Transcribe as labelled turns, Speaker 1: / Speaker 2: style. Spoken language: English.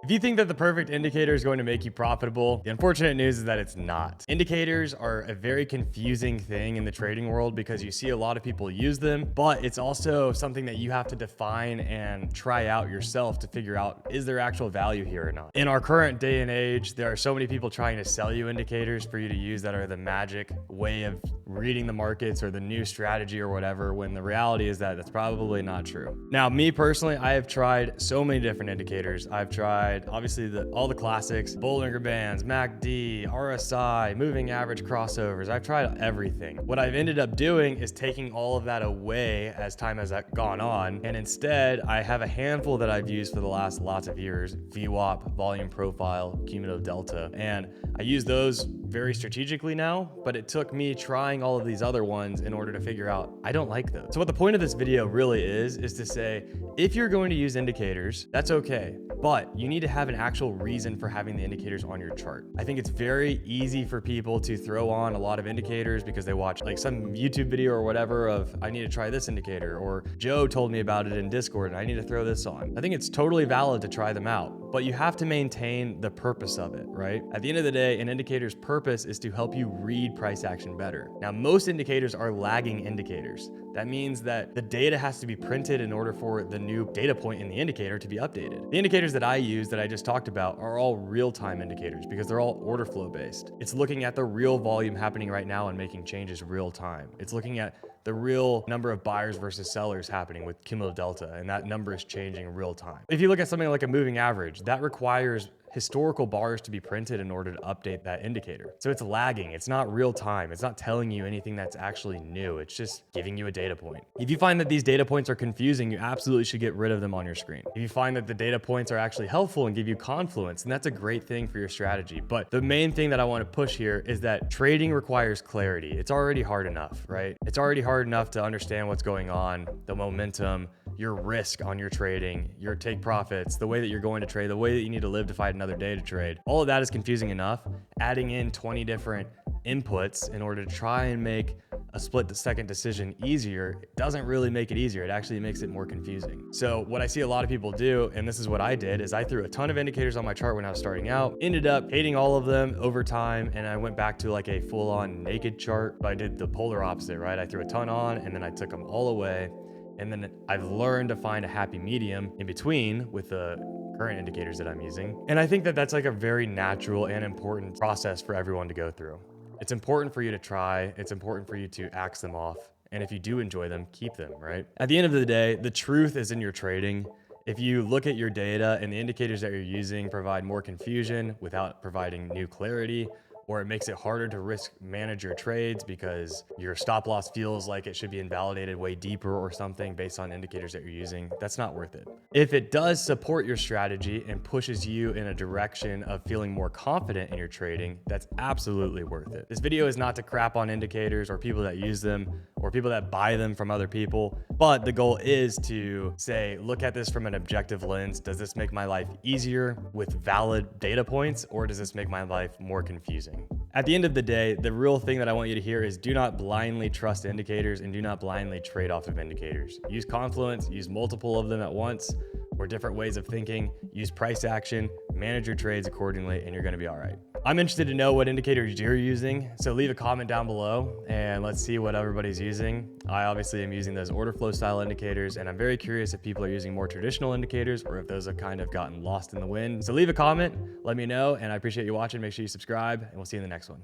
Speaker 1: If you think that the perfect indicator is going to make you profitable, the unfortunate news is that it's not. Indicators are a very confusing thing in the trading world because you see a lot of people use them, but it's also something that you have to define and try out yourself to figure out, is there actual value here or not? In our current day and age, there are so many people trying to sell you indicators for you to use that are the magic way of reading the markets or the new strategy or whatever, when the reality is that that's probably not true. Now, me personally, I have tried so many different indicators. I've tried obviously all the classics, Bollinger Bands, MACD, RSI, moving average crossovers. I've tried everything. What I've ended up doing is taking all of that away as time has gone on. And instead, I have a handful that I've used for the last lots of years: VWAP, volume profile, cumulative delta. And I use those very strategically now, but it took me trying all of these other ones in order to figure out I don't like those. So what the point of this video really is to say, if you're going to use indicators, that's okay, but you need to have an actual reason for having the indicators on your chart. I think it's very easy for people to throw on a lot of indicators because they watch like some YouTube video or whatever of, I need to try this indicator, or Joe told me about it in Discord and I need to throw this on. I think it's totally valid to try them out, but you have to maintain the purpose of it, right? At the end of the day, an indicator's purpose is to help you read price action better. Now, most indicators are lagging indicators. That means that the data has to be printed in order for the new data point in the indicator to be updated. The indicators that I use that I just talked about are all real-time indicators because they're all order flow based. It's looking at the real volume happening right now and making changes real time. It's looking at the real number of buyers versus sellers happening with cumulative delta, and that number is changing real time. If you look at something like a moving average, that requires historical bars to be printed in order to update that indicator. So it's lagging, it's not real time, it's not telling you anything that's actually new, it's just giving you a data point. If you find that these data points are confusing, you absolutely should get rid of them on your screen. If you find that the data points are actually helpful and give you confluence, then that's a great thing for your strategy. But the main thing that I want to push here is that trading requires clarity. It's already hard enough, right? It's already hard enough to understand what's going on, the momentum, your risk on your trading, your take profits, the way that you're going to trade, the way that you need to live to fight another day to trade. All of that is confusing enough. Adding in 20 different inputs in order to try and make a split-second decision easier doesn't really make it easier. It actually makes it more confusing. So what I see a lot of people do, and this is what I did, is I threw a ton of indicators on my chart when I was starting out, ended up hating all of them over time, and I went back to like a full-on naked chart. But I did the polar opposite, right? I threw a ton on, and then I took them all away. And then I've learned to find a happy medium in between with the current indicators that I'm using. And I think that that's like a very natural and important process for everyone to go through. It's important for you to try. It's important for you to axe them off. And if you do enjoy them, keep them, right? At the end of the day, the truth is in your trading. If you look at your data and the indicators that you're using provide more confusion without providing new clarity, or it makes it harder to risk manage your trades because your stop loss feels like it should be invalidated way deeper or something based on indicators that you're using, that's not worth it. If it does support your strategy and pushes you in a direction of feeling more confident in your trading, that's absolutely worth it. This video is not to crap on indicators or people that use them or people that buy them from other people, but the goal is to say, look at this from an objective lens. Does this make my life easier with valid data points, or does this make my life more confusing? At the end of the day, the real thing that I want you to hear is do not blindly trust indicators and do not blindly trade off of indicators. Use confluence, use multiple of them at once, or different ways of thinking, use price action, manage your trades accordingly, and you're gonna be all right. I'm interested to know what indicators you're using, so leave a comment down below and let's see what everybody's using. I obviously am using those order flow style indicators, and I'm very curious if people are using more traditional indicators or if those have kind of gotten lost in the wind. So leave a comment, let me know, and I appreciate you watching. Make sure you subscribe, and we'll see you in the next one.